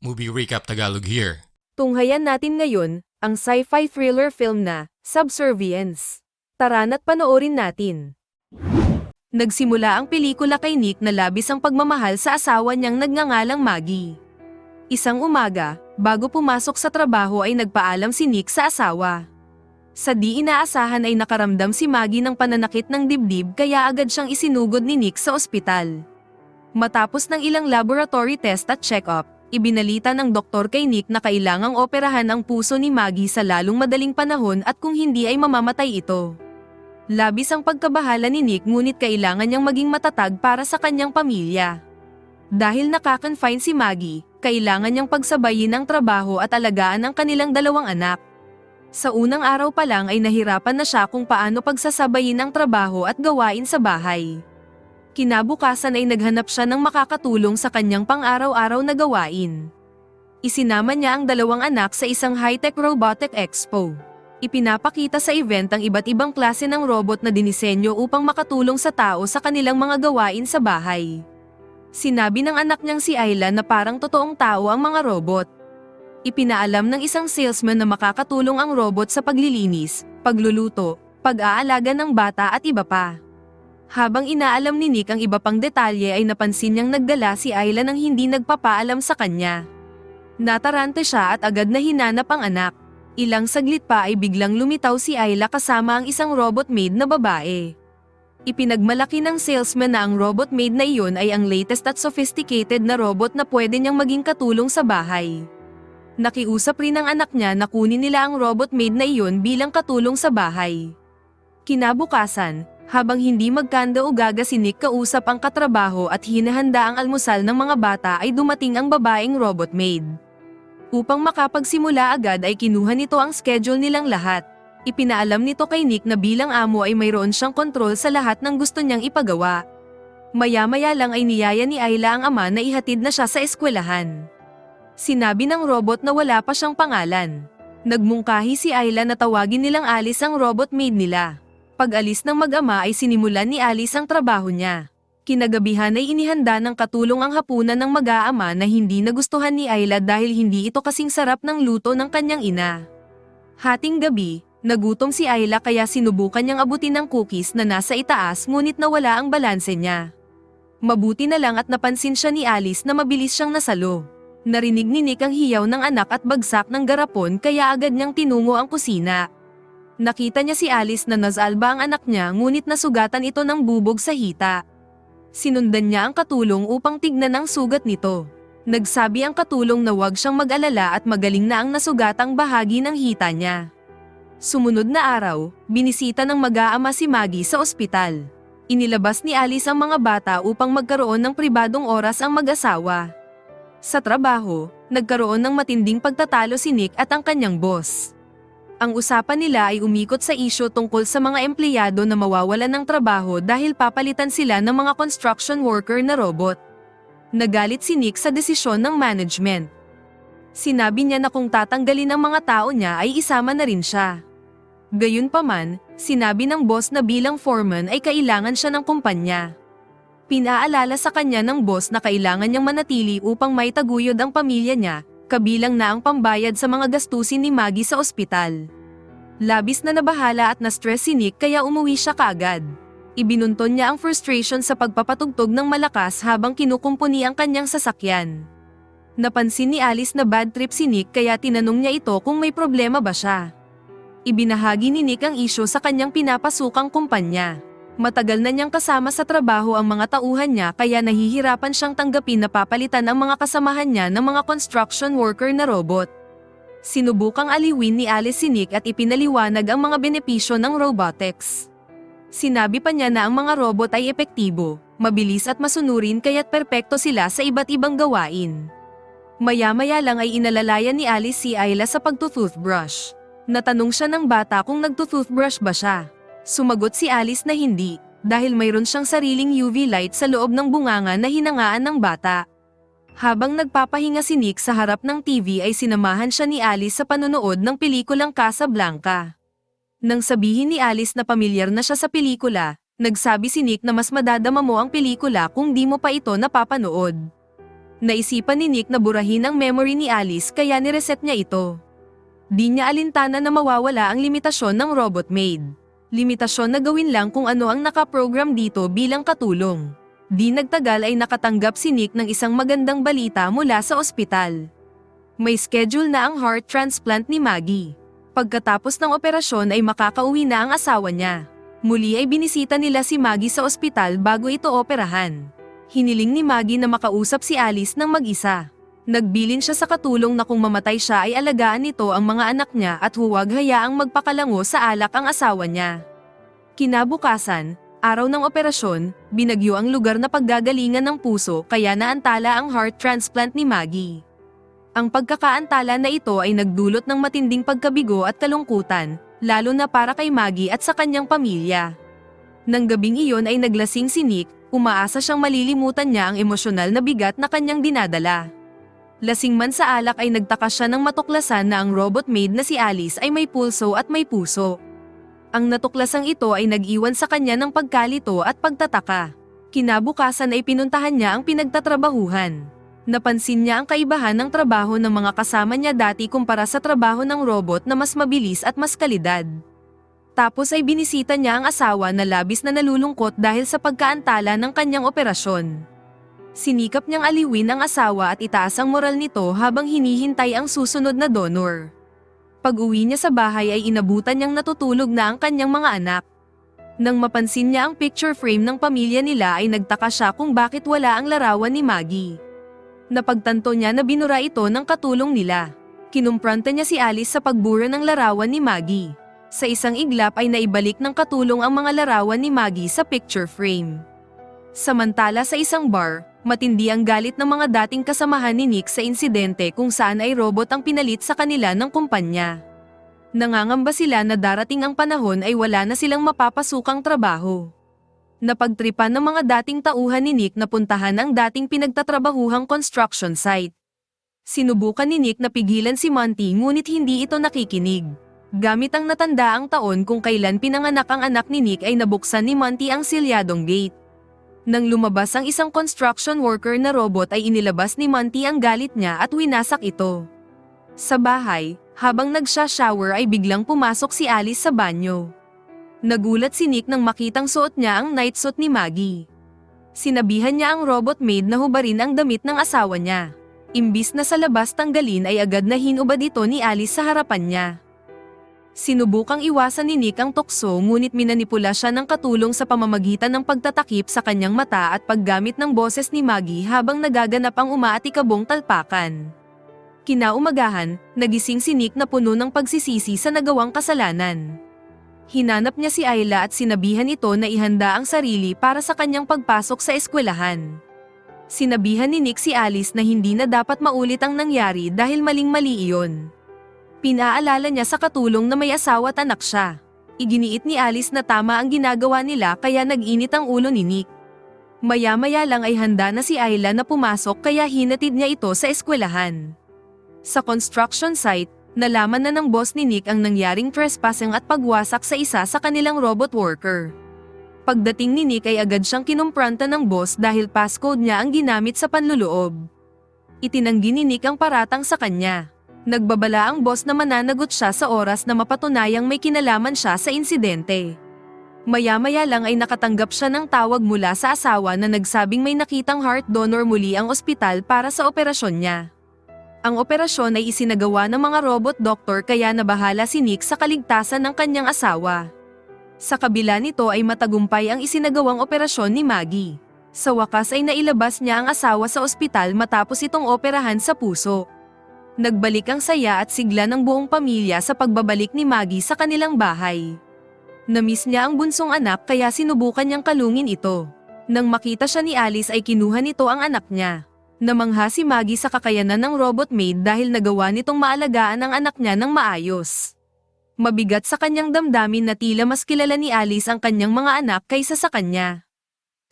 Movie Recap Tagalog here. Tunghayan natin ngayon, ang sci-fi thriller film na, Subservience. Tara na't panoorin natin. Nagsimula ang pelikula kay Nick na labis ang pagmamahal sa asawa niyang nagngangalang Maggie. Isang umaga, bago pumasok sa trabaho ay nagpaalam si Nick sa asawa. Sa di inaasahan ay nakaramdam si Maggie ng pananakit ng dibdib kaya agad siyang isinugod ni Nick sa ospital. Matapos ng ilang laboratory test at check-up, ibinalita ng doktor kay Nick na kailangang operahan ang puso ni Maggie sa lalong madaling panahon at kung hindi ay mamamatay ito. Labis ang pagkabahala ni Nick ngunit kailangan niyang maging matatag para sa kanyang pamilya. Dahil nakakonfine si Maggie, kailangan niyang pagsabayin ang trabaho at alagaan ang kanilang dalawang anak. Sa unang araw pa lang ay nahirapan na siya kung paano pagsasabayin ang trabaho at gawain sa bahay. Kinabukasan ay naghanap siya ng makakatulong sa kanyang pang-araw-araw na gawain. Isinama niya ang dalawang anak sa isang high-tech robotic expo. Ipinapakita sa event ang iba't ibang klase ng robot na dinisenyo upang makatulong sa tao sa kanilang mga gawain sa bahay. Sinabi ng anak niyang si Ayla na parang totoong tao ang mga robot. Ipinaalam ng isang salesman na makakatulong ang robot sa paglilinis, pagluluto, pag-aalaga ng bata at iba pa. Habang inaalam ni Nick ang iba pang detalye ay napansin niyang nagdala si Ayla nang hindi nagpapaalam sa kanya. Natarante siya at agad na hinanap ang anak. Ilang saglit pa ay biglang lumitaw si Ayla kasama ang isang robot maid na babae. Ipinagmalaki ng salesman na ang robot maid na iyon ay ang latest at sophisticated na robot na pwede niyang maging katulong sa bahay. Nakiusap rin ang anak niya na kunin nila ang robot maid na iyon bilang katulong sa bahay. Kinabukasan, habang hindi magkanda-ugaga si Nick kausap ang katrabaho at hinahanda ang almusal ng mga bata ay dumating ang babaeng robot maid. Upang makapagsimula agad ay kinuha nito ang schedule nilang lahat. Ipinaalam nito kay Nick na bilang amo ay mayroon siyang kontrol sa lahat ng gusto niyang ipagawa. Maya-maya lang ay niyaya ni Ayla ang ama na ihatid na siya sa eskwelahan. Sinabi ng robot na wala pa siyang pangalan. Nagmungkahi si Ayla na tawagin nilang Alice ang robot maid nila. Pag-alis ng mag-ama ay sinimulan ni Alice ang trabaho niya. Kinagabihan ay inihanda ng katulong ang hapunan ng mag-aama na hindi nagustuhan ni Ayla dahil hindi ito kasing sarap ng luto ng kanyang ina. Hating gabi, nagutom si Ayla kaya sinubukan niyang abutin ng cookies na nasa itaas ngunit nawala ang balanse niya. Mabuti na lang at napansin siya ni Alice na mabilis siyang nasalo. Narinig ni Nick ang hiyaw ng anak at bagsak ng garapon kaya agad niyang tinungo ang kusina. Nakita niya si Alice na nazalba ang anak niya ngunit nasugatan ito ng bubog sa hita. Sinundan niya ang katulong upang tignan ang sugat nito. Nagsabi ang katulong na huwag siyang mag-alala at magaling na ang nasugatang bahagi ng hita niya. Sumunod na araw, binisita ng mag-aama si Maggie sa ospital. Inilabas ni Alice ang mga bata upang magkaroon ng pribadong oras ang mag-asawa. Sa trabaho, nagkaroon ng matinding pagtatalo si Nick at ang kanyang boss. Ang usapan nila ay umikot sa isyu tungkol sa mga empleyado na mawawalan ng trabaho dahil papalitan sila ng mga construction worker na robot. Nagalit si Nick sa desisyon ng management. Sinabi niya na kung tatanggalin ang mga tao niya ay isama na rin siya. Gayunpaman, sinabi ng boss na bilang foreman ay kailangan siya ng kumpanya. Pinaalala sa kanya ng boss na kailangan niyang manatili upang maitaguyod ang pamilya niya, kabilang na ang pambayad sa mga gastusin ni Maggie sa ospital. Labis na nabahala at na-stress si Nick kaya umuwi siya kaagad. Ibinunton niya ang frustration sa pagpapatugtog ng malakas habang kinukumpuni ang kanyang sasakyan. Napansin ni Alice na bad trip si Nick kaya tinanong niya ito kung may problema ba siya. Ibinahagi ni Nick ang isyu sa kanyang pinapasukang kumpanya. Matagal na niyang kasama sa trabaho ang mga tauhan niya kaya nahihirapan siyang tanggapin na papalitan ang mga kasamahan niya ng mga construction worker na robot. Sinubukang aliwin ni Alice si Nick at ipinaliwanag ang mga benepisyo ng robotics. Sinabi pa niya na ang mga robot ay epektibo, mabilis at masunurin kaya't perpekto sila sa iba't ibang gawain. Maya-maya lang ay inalalayan ni Alice si Ayla sa pagtutoothbrush. Natanong siya ng bata kung nagtutoothbrush ba siya. Sumagot si Alice na hindi, dahil mayroon siyang sariling UV light sa loob ng bunganga na hinangaan ng bata. Habang nagpapahinga si Nick sa harap ng TV ay sinamahan siya ni Alice sa panonood ng pelikulang Casablanca. Nang sabihin ni Alice na pamilyar na siya sa pelikula, nagsabi si Nick na mas madadama mo ang pelikula kung di mo pa ito napapanood. Naisipan ni Nick na burahin ang memory ni Alice kaya nireset niya ito. Di niya alintana na mawawala ang limitasyon ng robot maid. Limitasyon na gawin lang kung ano ang nakaprogram dito bilang katulong. Di nagtagal ay nakatanggap si Nick ng isang magandang balita mula sa ospital. May schedule na ang heart transplant ni Maggie. Pagkatapos ng operasyon ay makakauwi na ang asawa niya. Muli ay binisita nila si Maggie sa ospital bago ito operahan. Hiniling ni Maggie na makausap si Alice ng mag-isa. Nagbilin siya sa katulong na kung mamatay siya ay alagaan nito ang mga anak niya at huwag hayaang magpakalango sa alak ang asawa niya. Kinabukasan, araw ng operasyon, binagyo ang lugar na paggagalingan ng puso kaya naantala ang heart transplant ni Maggie. Ang pagkakaantala na ito ay nagdulot ng matinding pagkabigo at kalungkutan, lalo na para kay Maggie at sa kanyang pamilya. Nang gabing iyon ay naglasing si Nick, umaasa siyang malilimutan niya ang emosyonal na bigat na kanyang dinadala. Lasing man sa alak ay nagtaka siya nang matuklasan na ang robot maid na si Alice ay may pulso at may puso. Ang natuklasang ito ay nag-iwan sa kanya ng pagkalito at pagtataka. Kinabukasan ay pinuntahan niya ang pinagtatrabahuhan. Napansin niya ang kaibahan ng trabaho ng mga kasama niya dati kumpara sa trabaho ng robot na mas mabilis at mas kalidad. Tapos ay binisita niya ang asawa na labis na nalulungkot dahil sa pagkaantala ng kanyang operasyon. Sinikap niyang aliwin ang asawa at itaas ang moral nito habang hinihintay ang susunod na donor. Pag-uwi niya sa bahay ay inabutan niyang natutulog na ang kanyang mga anak. Nang mapansin niya ang picture frame ng pamilya nila ay nagtaka siya kung bakit wala ang larawan ni Maggie. Napagtanto niya na binura ito ng katulong nila. Kinumpranta niya si Alice sa pagbura ng larawan ni Maggie. Sa isang iglap ay naibalik ng katulong ang mga larawan ni Maggie sa picture frame. Samantala sa isang bar, matindi ang galit ng mga dating kasamahan ni Nick sa insidente kung saan ay robot ang pinalit sa kanila ng kumpanya. Nangangamba sila na darating ang panahon ay wala na silang mapapasukang trabaho. Napagtripan ng mga dating tauhan ni Nick na puntahan ang dating pinagtatrabahuhang construction site. Sinubukan ni Nick na pigilan si Monty ngunit hindi ito nakikinig. Gamit ang natandaang taon kung kailan pinanganak ang anak ni Nick ay nabuksan ni Monty ang silyadong gate. Nang lumabas ang isang construction worker na robot ay inilabas ni Monty ang galit niya at winasak ito. Sa bahay, habang nagsha-shower ay biglang pumasok si Alice sa banyo. Nagulat si Nick nang makitang suot niya ang night suit ni Maggie. Sinabihan niya ang robot maid na hubarin ang damit ng asawa niya. Imbis na sa labas tanggalin ay agad na hinubad ito ni Alice sa harapan niya. Sinubukang iwasan ni Nick ang tukso ngunit minanipula siya ng katulong sa pamamagitan ng pagtatakip sa kanyang mata at paggamit ng boses ni Maggie habang nagaganap ang umaatikabong talpakan. Kinaumagahan, nagising si Nick na puno ng pagsisisi sa nagawang kasalanan. Hinanap niya si Ayla at sinabihan ito na ihanda ang sarili para sa kanyang pagpasok sa eskwelahan. Sinabihan ni Nick si Alice na hindi na dapat maulit ang nangyari dahil maling-mali iyon. Pinaalala niya sa katulong na may asawa at anak siya. Iginiit ni Alice na tama ang ginagawa nila kaya nag-init ang ulo ni Nick. Maya-maya lang ay handa na si Ayla na pumasok kaya hinatid niya ito sa eskwelahan. Sa construction site, nalaman na ng boss ni Nick ang nangyaring trespassing at pagwasak sa isa sa kanilang robot worker. Pagdating ni Nick ay agad siyang kinumpranta ng boss dahil passcode niya ang ginamit sa panluloob. Itinanggi ni Nick ang paratang sa kanya. Nagbabala ang boss na mananagot siya sa oras na mapatunayang may kinalaman siya sa insidente. Maya-maya lang ay nakatanggap siya ng tawag mula sa asawa na nagsabing may nakitang heart donor muli ang ospital para sa operasyon niya. Ang operasyon ay isinagawa ng mga robot doctor kaya nabahala si Nick sa kaligtasan ng kanyang asawa. Sa kabila nito ay matagumpay ang isinagawang operasyon ni Maggie. Sa wakas ay nailabas niya ang asawa sa ospital matapos itong operahan sa puso. Nagbalik ang saya at sigla ng buong pamilya sa pagbabalik ni Maggie sa kanilang bahay. Namiss niya ang bunsong anak kaya sinubukan niyang kalungin ito. Nang makita siya ni Alice ay kinuha nito ang anak niya. Namangha si Maggie sa kakayanan ng robot maid dahil nagawa nitong maalagaan ang anak niya ng maayos. Mabigat sa kanyang damdamin na tila mas kilala ni Alice ang kanyang mga anak kaysa sa kanya.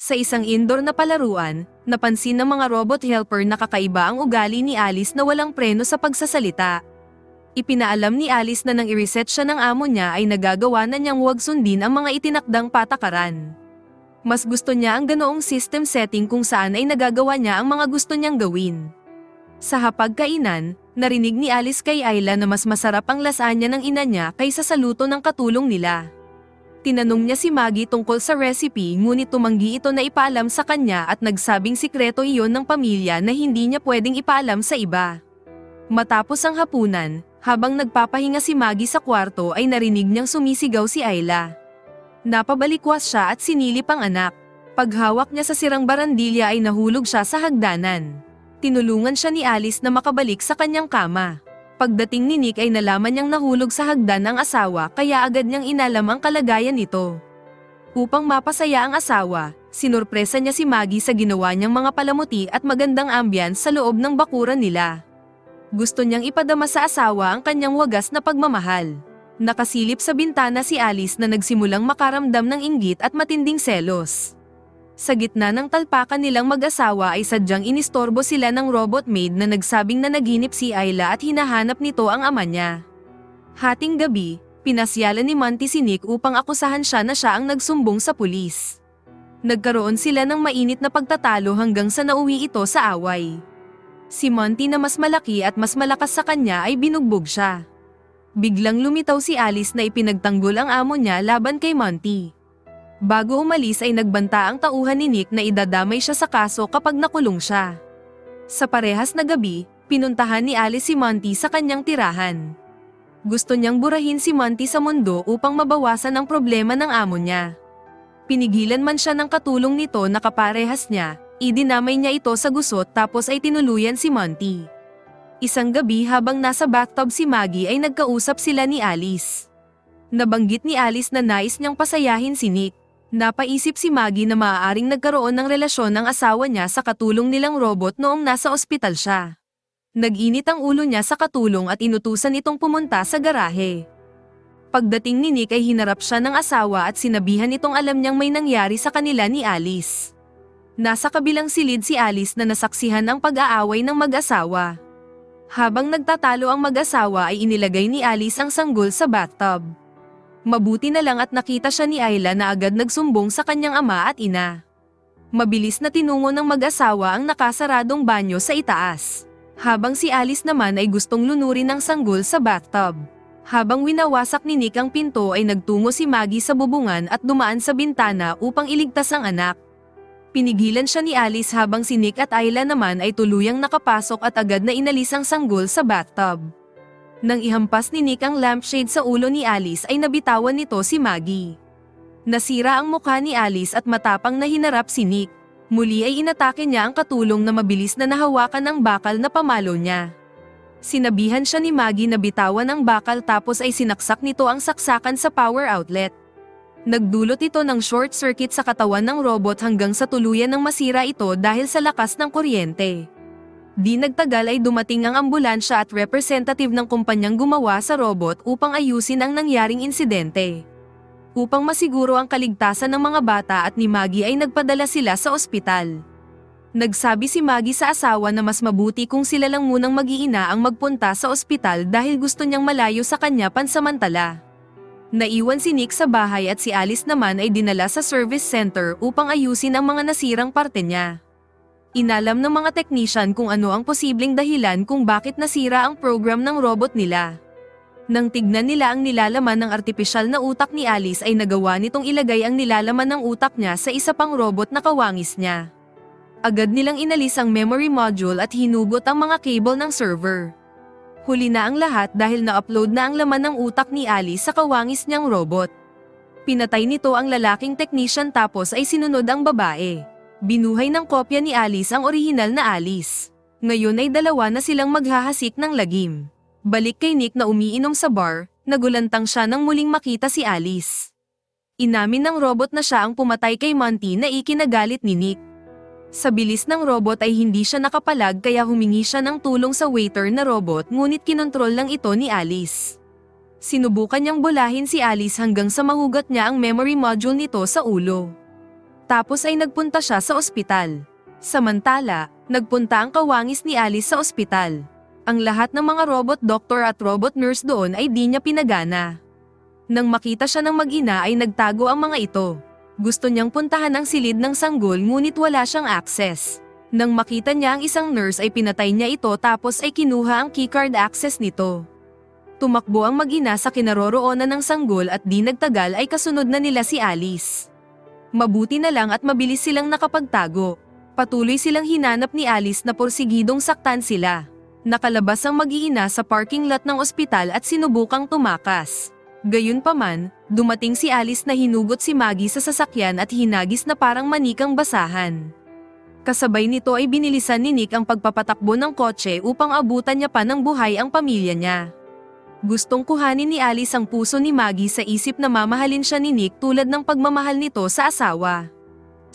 Sa isang indoor na palaruan, napansin ng mga robot helper na kakaiba ang ugali ni Alice na walang preno sa pagsasalita. Ipinaalam ni Alice na nang i-reset siya ng amo niya ay nagagawa na niyang huwag sundin ang mga itinakdang patakaran. Mas gusto niya ang ganoong system setting kung saan ay nagagawa niya ang mga gusto niyang gawin. Sa hapagkainan, narinig ni Alice kay Ayla na mas masarap ang lasagna ng ina niya kaysa sa luto ng katulong nila. Tinanong niya si Maggie tungkol sa recipe ngunit tumanggi ito na ipaalam sa kanya at nagsabing sikreto iyon ng pamilya na hindi niya pwedeng ipaalam sa iba. Matapos ang hapunan, habang nagpapahinga si Maggie sa kwarto ay narinig niyang sumisigaw si Ayla. Napabalikwas siya at sinilip ang anak. Paghawak niya sa sirang barandilya ay nahulog siya sa hagdanan. Tinulungan siya ni Alice na makabalik sa kanyang kama. Pagdating ni Nick ay nalaman niyang nahulog sa hagdan ang asawa kaya agad niyang inalam ang kalagayan nito. Upang mapasaya ang asawa, sinurpresa niya si Maggie sa ginawa niyang mga palamuti at magandang ambience sa loob ng bakuran nila. Gusto niyang ipadama sa asawa ang kanyang wagas na pagmamahal. Nakasilip sa bintana si Alice na nagsimulang makaramdam ng inggit at matinding selos. Sa gitna ng talpakan nilang mag-asawa ay sadyang inistorbo sila ng robot maid na nagsabing nanaginip si Ayla at hinahanap nito ang ama niya. Hating gabi, pinasyalan ni Monty si Nick upang akusahan siya na siya ang nagsumbong sa pulis. Nagkaroon sila ng mainit na pagtatalo hanggang sa nauwi ito sa away. Si Monty na mas malaki at mas malakas sa kanya ay binugbog siya. Biglang lumitaw si Alice na ipinagtanggol ang amo niya laban kay Monty. Bago umalis ay nagbanta ang tauhan ni Nick na idadamay siya sa kaso kapag nakulong siya. Sa parehas na gabi, pinuntahan ni Alice si Monty sa kanyang tirahan. Gusto niyang burahin si Monty sa mundo upang mabawasan ang problema ng amo niya. Pinigilan man siya ng katulong nito na kaparehas niya, idinamay niya ito sa gusot tapos ay tinuluyan si Monty. Isang gabi habang nasa bathtub si Maggie ay nagkausap sila ni Alice. Nabanggit ni Alice na nais niyang pasayahin si Nick. Napaisip si Maggie na maaaring nagkaroon ng relasyon ng asawa niya sa katulong nilang robot noong nasa ospital siya. Nag-init ang ulo niya sa katulong at inutusan itong pumunta sa garahe. Pagdating ni Nick ay hinarap siya ng asawa at sinabihan itong alam niyang may nangyari sa kanila ni Alice. Nasa kabilang silid si Alice na nasaksihan ang pag-aaway ng mag-asawa. Habang nagtatalo ang mag-asawa ay inilagay ni Alice ang sanggol sa bathtub. Mabuti na lang at nakita siya ni Ayla na agad nagsumbong sa kanyang ama at ina. Mabilis na tinungo ng mag-asawa ang nakasaradong banyo sa itaas. Habang si Alice naman ay gustong lunurin ang sanggol sa bathtub. Habang winawasak ni Nick ang pinto ay nagtungo si Maggie sa bubungan at dumaan sa bintana upang iligtas ang anak. Pinigilan siya ni Alice habang si Nick at Ayla naman ay tuluyang nakapasok at agad na inalis ang sanggol sa bathtub. Nang ihampas ni Nick ang lampshade sa ulo ni Alice ay nabitawan nito si Maggie. Nasira ang mukha ni Alice at matapang na hinarap si Nick. Muli ay inatake niya ang katulong na mabilis na nahawakan ang bakal na pamalo niya. Sinabihan siya ni Maggie na bitawan ang bakal tapos ay sinaksak nito ang saksakan sa power outlet. Nagdulot ito ng short circuit sa katawan ng robot hanggang sa tuluyan ng masira ito dahil sa lakas ng kuryente. Di nagtagal ay dumating ang ambulansya at representative ng kumpanyang gumawa sa robot upang ayusin ang nangyaring insidente. Upang masiguro ang kaligtasan ng mga bata at ni Maggie ay nagpadala sila sa ospital. Nagsabi si Maggie sa asawa na mas mabuti kung sila lang munang mag-iina ang magpunta sa ospital dahil gusto niyang malayo sa kanya pansamantala. Naiwan si Nick sa bahay at si Alice naman ay dinala sa service center upang ayusin ang mga nasirang parte niya. Inalam ng mga technician kung ano ang posibleng dahilan kung bakit nasira ang program ng robot nila. Nang tignan nila ang nilalaman ng artipisyal na utak ni Alice ay nagawa nitong ilagay ang nilalaman ng utak niya sa isa pang robot na kawangis niya. Agad nilang inalis ang memory module at hinugot ang mga cable ng server. Huli na ang lahat dahil na-upload na ang laman ng utak ni Alice sa kawangis niyang robot. Pinatay nito ang lalaking technician tapos ay sinunod ang babae. Binuhay ng kopya ni Alice ang orihinal na Alice. Ngayon ay dalawa na silang maghahasik ng lagim. Balik kay Nick na umiinom sa bar, nagulantang siya nang muling makita si Alice. Inamin ng robot na siya ang pumatay kay Monty na ikinagalit ni Nick. Sa bilis ng robot ay hindi siya nakapalag kaya humingi siya ng tulong sa waiter na robot ngunit kinontrol lang ito ni Alice. Sinubukan niyang bulahin si Alice hanggang sa mahugat niya ang memory module nito sa ulo. Tapos ay nagpunta siya sa ospital. Samantala, nagpunta ang kawangis ni Alice sa ospital. Ang lahat ng mga robot doctor at robot nurse doon ay di niya pinagana. Nang makita siya ng mag-ina ay nagtago ang mga ito. Gusto niyang puntahan ang silid ng sanggol ngunit wala siyang access. Nang makita niya ang isang nurse ay pinatay niya ito tapos ay kinuha ang keycard access nito. Tumakbo ang mag-ina sa kinaroroonan ng sanggol at di nagtagal ay kasunod na nila si Alice. Mabuti na lang at mabilis silang nakapagtago. Patuloy silang hinanap ni Alice na porsigidong saktan sila. Nakalabas ang mag-iina sa parking lot ng ospital at sinubukang tumakas. Gayunpaman, dumating si Alice na hinugot si Maggie sa sasakyan at hinagis na parang manikang basahan. Kasabay nito ay binilisan ni Nick ang pagpapatakbo ng kotse upang abutan niya pa ng buhay ang pamilya niya. Gustong kuhanin ni Alice ang puso ni Maggie sa isip na mamahalin siya ni Nick tulad ng pagmamahal nito sa asawa.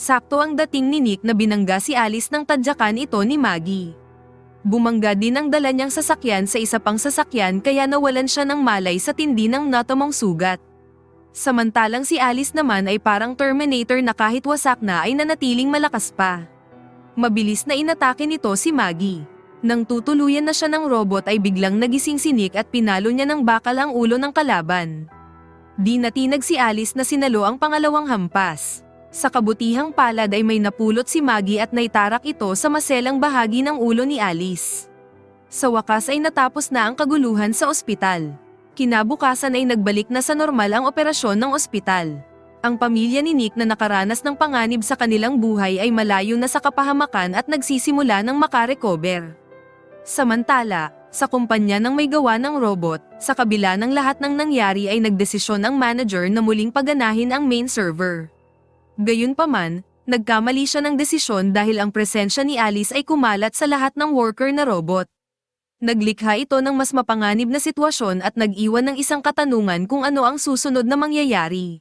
Sakto ang dating ni Nick na binangga si Alice ng tadyakan ito ni Maggie. Bumangga din ang dala niyang sasakyan sa isa pang sasakyan kaya nawalan siya ng malay sa tindi ng natamong sugat. Samantalang si Alice naman ay parang Terminator na kahit wasak na ay nanatiling malakas pa. Mabilis na inatake nito si Maggie. Nang tutuluyan na siya ng robot ay biglang nagising si Nick at pinalo niya ng bakal ang ulo ng kalaban. Di natinag si Alice na sinalo ang pangalawang hampas. Sa kabutihang palad ay may napulot si Maggie at naitarak ito sa maselang bahagi ng ulo ni Alice. Sa wakas ay natapos na ang kaguluhan sa ospital. Kinabukasan ay nagbalik na sa normal ang operasyon ng ospital. Ang pamilya ni Nick na nakaranas ng panganib sa kanilang buhay ay malayo na sa kapahamakan at nagsisimula ng makarecover. Samantala, sa kumpanya ng may gawa ng robot, sa kabila ng lahat ng nangyari ay nagdesisyon ang manager na muling paganahin ang main server. Gayunpaman, nagkamali siya ng desisyon dahil ang presensya ni Alice ay kumalat sa lahat ng worker na robot. Naglikha ito ng mas mapanganib na sitwasyon at nag-iwan ng isang katanungan kung ano ang susunod na mangyayari.